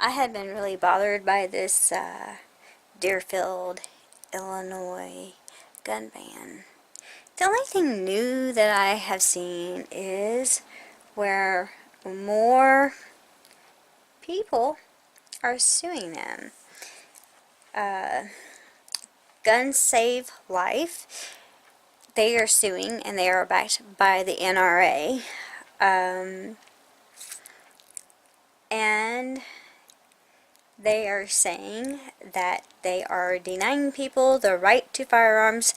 I had been really bothered by this Deerfield, Illinois gun ban. The only thing new that I have seen is where more people are suing them. Uh, Guns Save Life. They are suing and they are backed by the NRA. And they are saying that they are denying people the right to firearms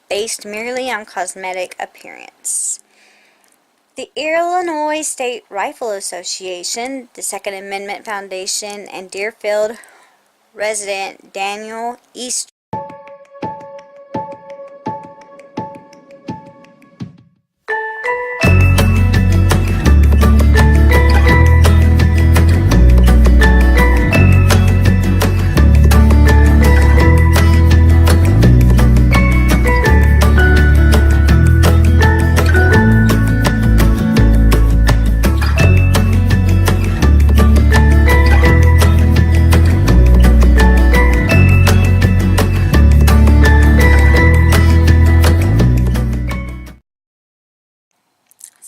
based merely on cosmetic appearance. The Illinois State Rifle Association, the Second Amendment Foundation, and Deerfield resident Daniel East.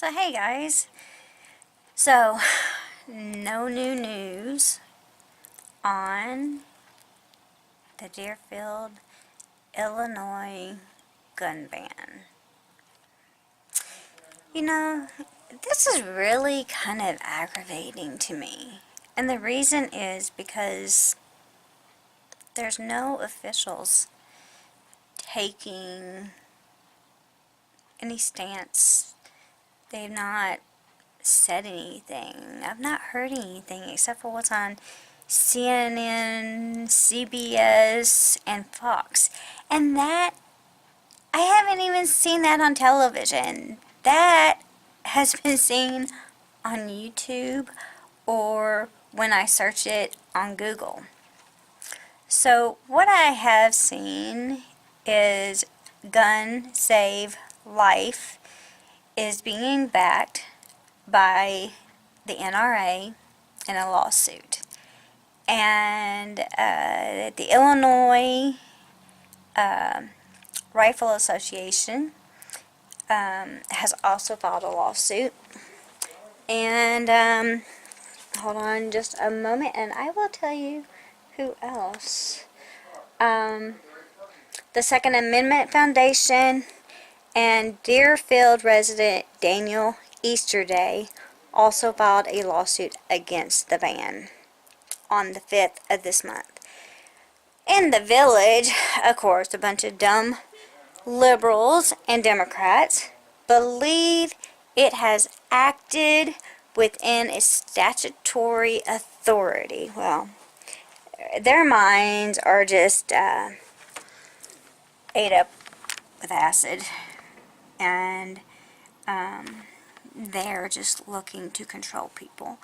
So hey guys, so no new news on the Deerfield, Illinois gun ban. You know, this is really kind of aggravating to me. And the reason is because there's no officials taking any stance. They've not said anything. I've not heard anything except for what's on CNN, CBS, and Fox. And that, I haven't even seen that on television. That has been seen on YouTube or when I search it on Google. So what I have seen is Gun Save Life is being backed by the NRA in a lawsuit. And the Illinois Rifle Association has also filed a lawsuit. And hold on just a moment and I will tell you who else. The Second Amendment Foundation and Deerfield resident Daniel Easterday also filed a lawsuit against the ban on the 5th of this month. In the Village, of course, a bunch of dumb liberals and Democrats believe it has acted within its statutory authority. Well, their minds are just ate up with acid, and they're just looking to control people.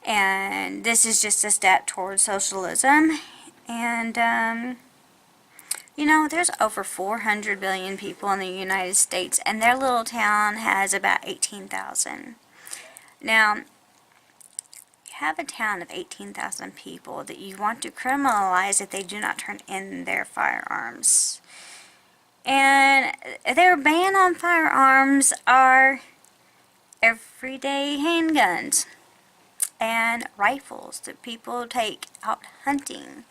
And this is just a step towards socialism. And you know, there's over 400 billion people in the United States, and their little town has about 18,000. Now, you have a town of 18,000 people that you want to criminalize if they do not turn in their firearms. And their ban on firearms are everyday handguns and rifles that people take out hunting.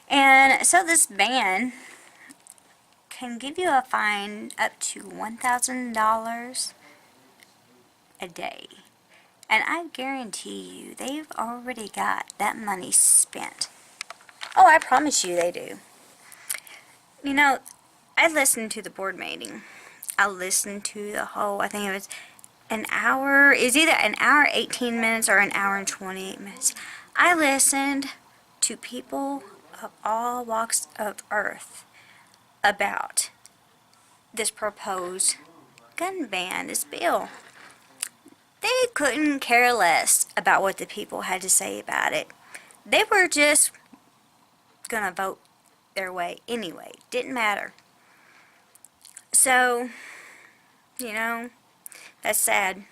And so this ban can give you a fine up to $1,000 a day. And I guarantee you, they've already got that money spent. Oh, I promise you they do. You know, I listened to the board meeting. I listened to the whole, I think it was an hour, it's either an hour 18 minutes or an hour and 28 minutes. I listened to people of all walks of earth about this proposed gun ban, this bill. They couldn't care less about what the people had to say about it. They were just gonna vote their way anyway. Didn't matter. So, you know, that's sad.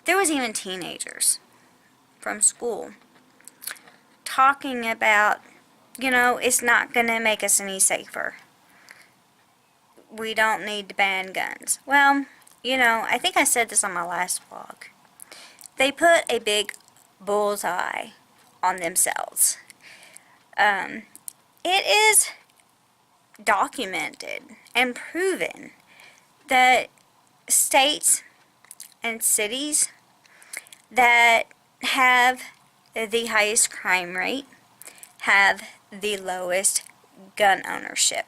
There was even teenagers from school talking about, it's not going to make us any safer. We don't need to ban guns. Well, I think I said this on my last vlog. They put a big bullseye on themselves. It is documented and proven that states and cities that have the highest crime rate have the lowest gun ownership.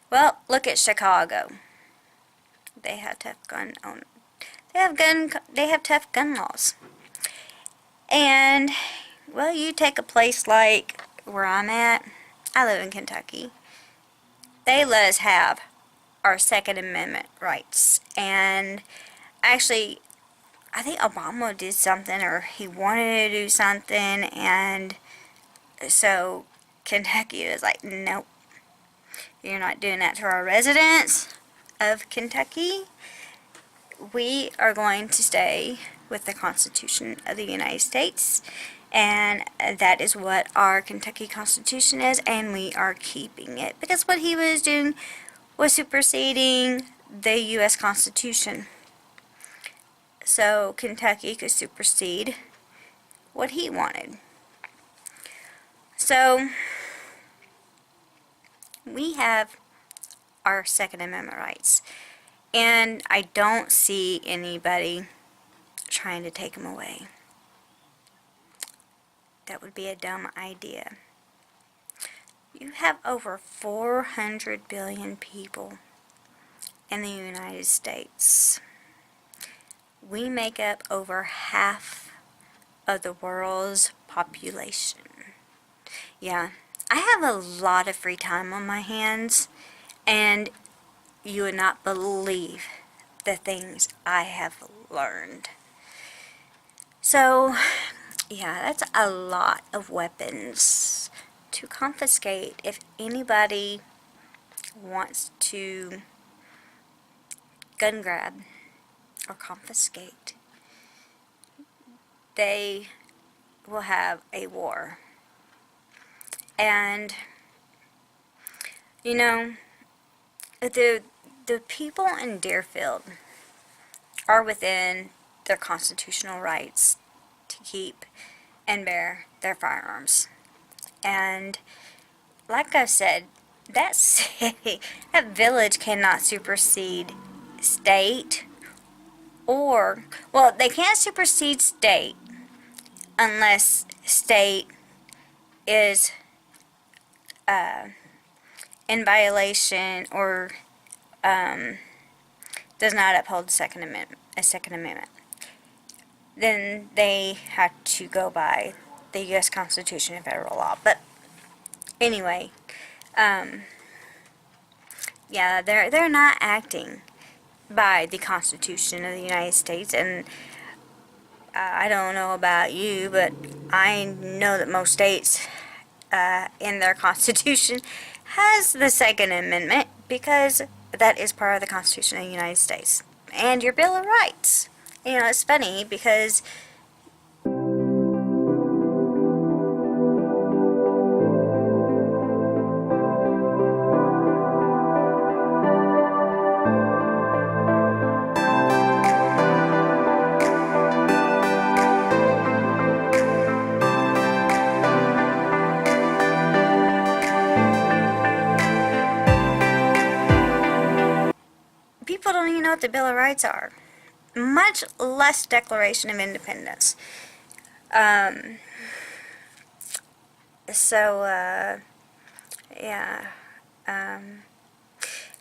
Well, look at Chicago. They have tough gun own. They have tough gun laws. And well, you take a place like where I'm at. I live in Kentucky. They let us have our Second Amendment rights. And actually, I think Obama did something, or he wanted to do something, and so Kentucky was like, nope, you're not doing that to our residents of Kentucky. We are going to stay with the Constitution of the United States, and that is what our Kentucky Constitution is, and we are keeping it, because what he was doing was superseding the U.S. Constitution. So Kentucky could supersede what he wanted. So we have our Second Amendment rights, and I don't see anybody trying to take them away. That would be a dumb idea. You have over 400 billion people in the United States. We make up over half of the world's population. Yeah, I have a lot of free time on my hands, and you would not believe the things I have learned. So, yeah, that's a lot of weapons to confiscate if anybody wants to gun grab or confiscate. They will have a war. And the people in Deerfield are within their constitutional rights to keep and bear their firearms. And like I said, that city, that village cannot supersede state, or, well, they can't supersede state unless state is in violation or does not uphold the Second Amendment. Then they have to go by the U.S. Constitution and federal law. But anyway, yeah, they're not acting by the Constitution of the United States, and I don't know about you, but I know that most states in their Constitution has the Second Amendment, because that is part of the Constitution of the United States. And your Bill of Rights. It's funny because people don't even know what the Bill of Rights are, much less Declaration of Independence. Yeah.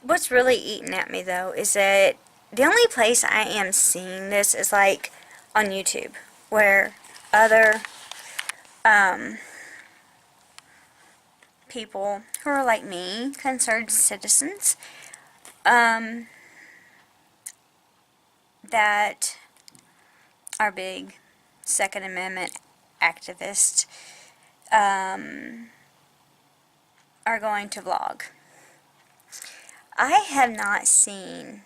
What's really eating at me, though, is that the only place I am seeing this is, like, on YouTube, where other people who are like me, concerned citizens, that are big Second Amendment activists, are going to vlog. I have not seen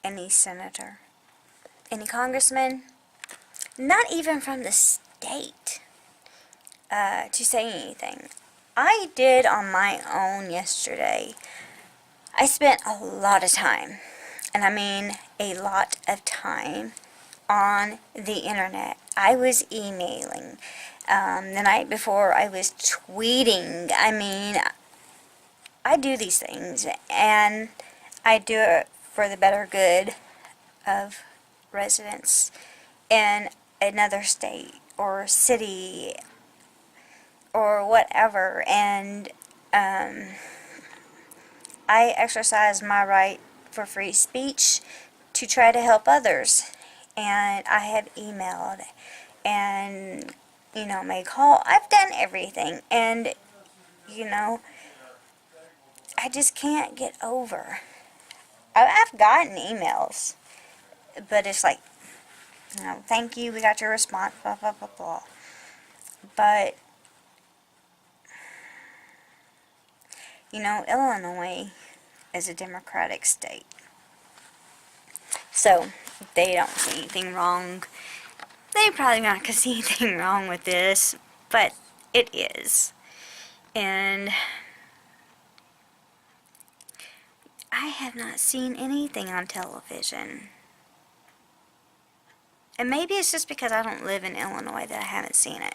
any senator, any congressman, not even from the state, to say anything. I did on my own yesterday. I spent a lot of time, and I mean a lot of time, on the internet. I was emailing. The night before, I was tweeting. I mean, I do these things, and I do it for the better good of residents in another state or city or whatever, and I exercise my right for free speech to try to help others. And I have emailed and, made call. I've done everything. And, I just can't get over. I've gotten emails, but it's like, thank you, we got your response, blah, blah, blah, blah. But, Illinois is a Democratic state. So, they don't see anything wrong. They probably not going to see anything wrong with this, but it is. And I have not seen anything on television. And maybe it's just because I don't live in Illinois that I haven't seen it.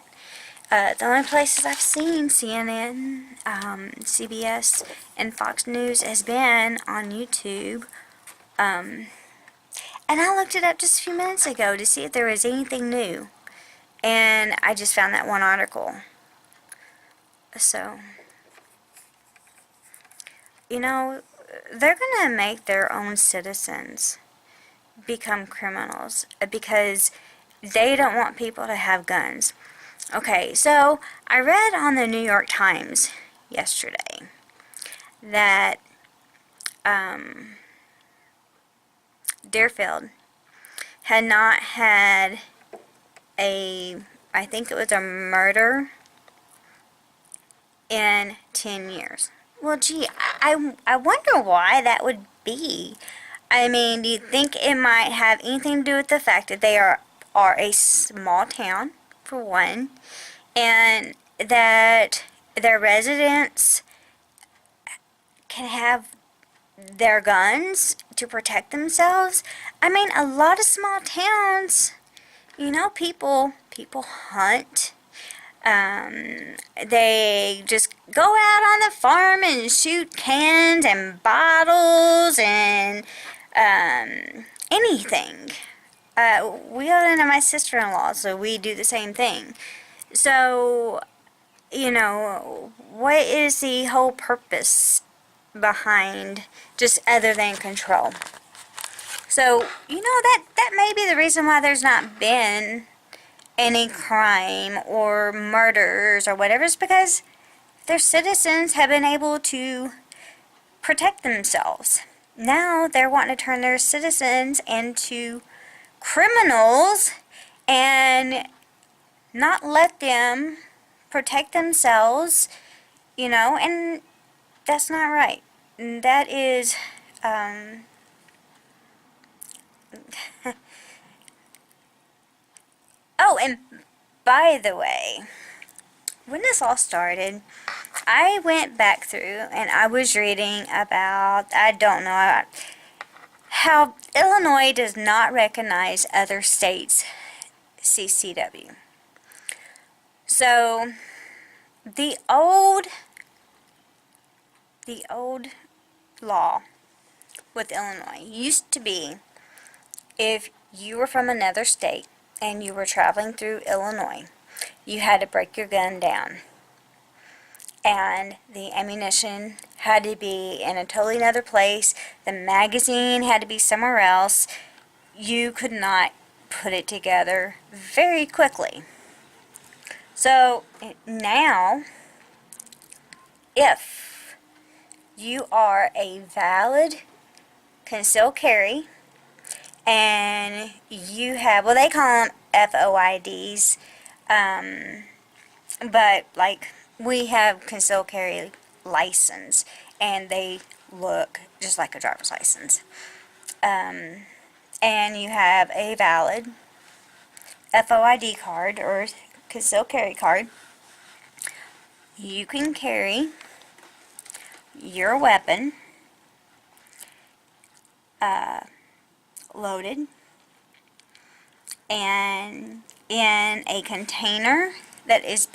The only places I've seen CNN, CBS, and Fox News has been on YouTube. And I looked it up just a few minutes ago to see if there was anything new. And I just found that one article. So, they're going to make their own citizens become criminals because they don't want people to have guns. Okay, so I read on the New York Times yesterday that Deerfield had not had I think it was a murder in 10 years. Well, gee, I wonder why that would be. I mean, do you think it might have anything to do with the fact that they are a small town, for one, and that their residents can have their guns to protect themselves? I mean, a lot of small towns, people hunt. They just go out on the farm and shoot cans and bottles and anything. We live in my sister-in-law, so we do the same thing. So, what is the whole purpose behind just other than control? So, that may be the reason why there's not been any crime or murders or whatever, is because their citizens have been able to protect themselves. Now they're wanting to turn their citizens into criminals and not let them protect themselves, and that's not right. That is, oh, and by the way, when this all started, I went back through and I was reading about, I don't know, how Illinois does not recognize other states' CCW. So, the old law with Illinois used to be, if you were from another state and you were traveling through Illinois, you had to break your gun down. And the ammunition had to be in a totally another place. The magazine had to be somewhere else. You could not put it together very quickly. So now, if you are a valid concealed carry and you have, well, they call them FOIDs, but like we have concealed carry license and they look just like a driver's license, and you have a valid FOID card or concealed carry card, you can carry your weapon loaded and in a container that is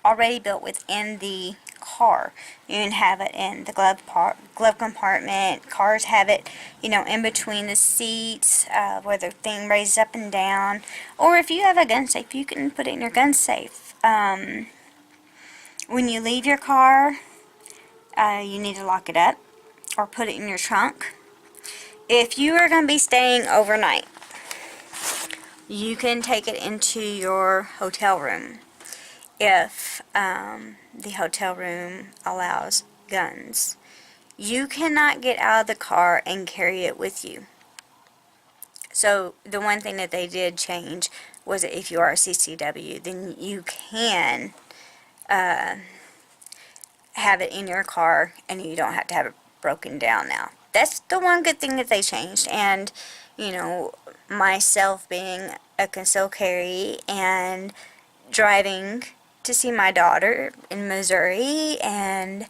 already built within the car. You can have it in the glove compartment. Cars have it, in between the seats, where the thing raises up and down. Or if you have a gun safe, you can put it in your gun safe. When you leave your car, you need to lock it up or put it in your trunk. If you are going to be staying overnight, you can take it into your hotel room if the hotel room allows guns. You cannot get out of the car and carry it with you. So the one thing that they did change was that if you are a CCW, then you can have it in your car and you don't have to have it broken down now. That's the one good thing that they changed. And, myself being a concealed carry and driving to see my daughter in Missouri and,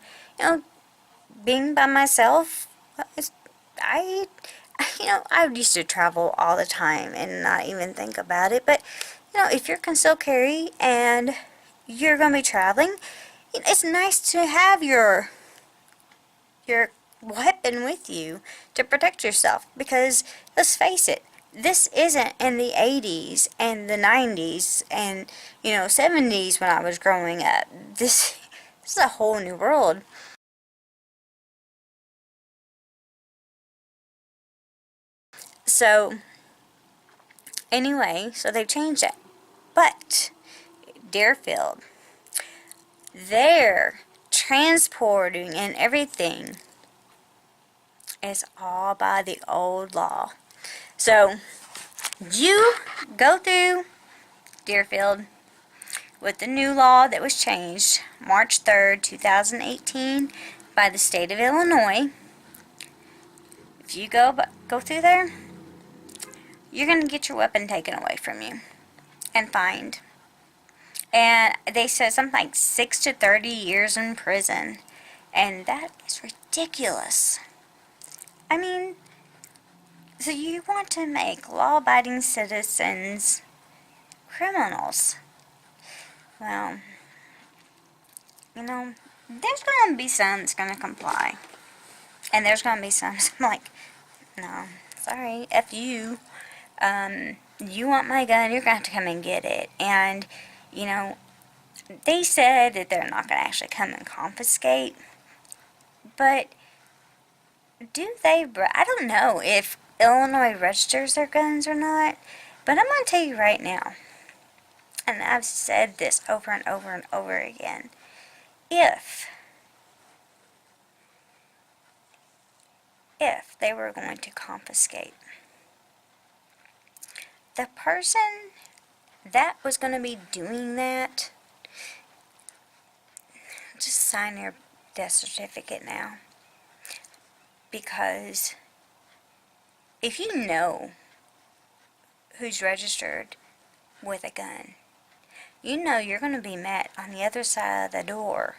being by myself, I used to travel all the time and not even think about it. But, if you're concealed carry and you're going to be traveling, it's nice to have your weapon with you to protect yourself, because let's face it, this isn't in the 80s and the 90s and 70s when I was growing up. This is a whole new world. So anyway, so they've changed it. But Deerfield, their transporting and everything is all by the old law. So you go through Deerfield with the new law that was changed March 3rd, 2018 by the state of Illinois. If you go through there, you're going to get your weapon taken away from you and fined. And they said something like 6 to 30 years in prison. And that is ridiculous. I mean, so you want to make law-abiding citizens criminals. Well, there's going to be some that's going to comply. And there's going to be some that's like, no, sorry, F you. You want my gun, you're going to have to come and get it. And, they said that they're not going to actually come and confiscate. But do they? I don't know if Illinois registers their guns or not. But I'm going to tell you right now, and I've said this over and over and over again, if they were going to confiscate, the person that was going to be doing that, just sign their death certificate now. Because if you know who's registered with a gun, you're going to be met on the other side of the door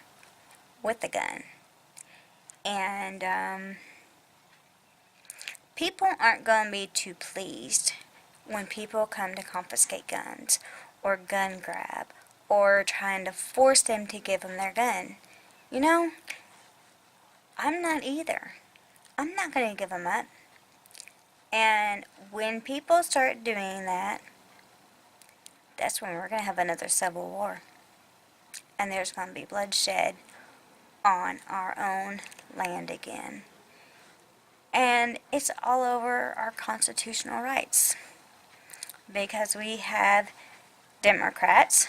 with a gun. And people aren't going to be too pleased when people come to confiscate guns or gun grab or trying to force them to give them their gun. I'm not either. I'm not going to give them up. And when people start doing that, that's when we're going to have another civil war. And there's going to be bloodshed on our own land again. And it's all over our constitutional rights. Because we have Democrats,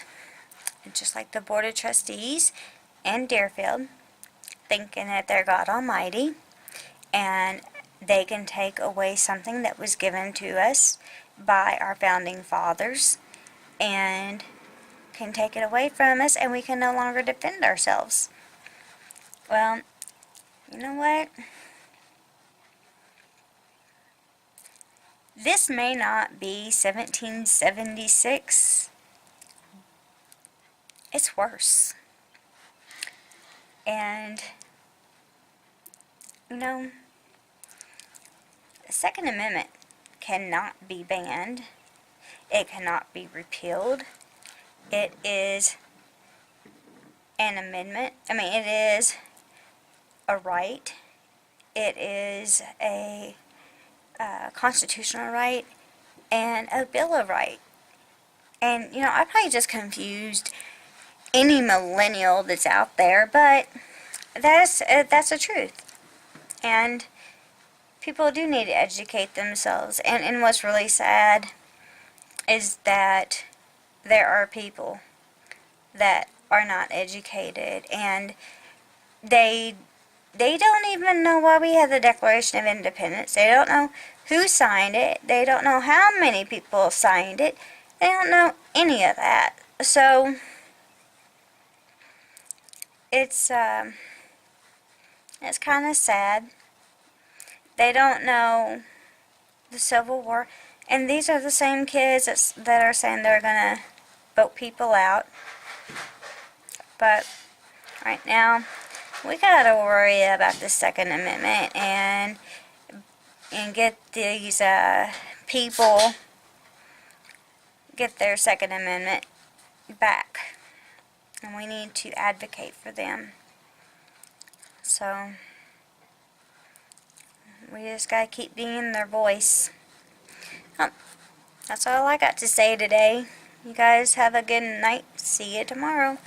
just like the Board of Trustees and Deerfield, thinking that they're God Almighty, and they can take away something that was given to us by our founding fathers, and can take it away from us, and we can no longer defend ourselves. Well, you know what? This may not be 1776, it's worse. And, you know, the Second Amendment cannot be banned. It cannot be repealed. It is an amendment. It is a right. It is a constitutional right and a Bill of Rights. And, I probably just confused any millennial that's out there, but that's the truth. And people do need to educate themselves. And what's really sad is that there are people that are not educated, and they don't even know why we have the Declaration of Independence. They don't know who signed it. They don't know how many people signed it. They don't know any of that. So it's kind of sad. They don't know the Civil War. And these are the same kids that are saying they're going to vote people out. But right now, we got to worry about the Second Amendment and get these people, get their Second Amendment back. And we need to advocate for them. So we just got to keep being their voice. That's all I got to say today. You guys have a good night. See you tomorrow.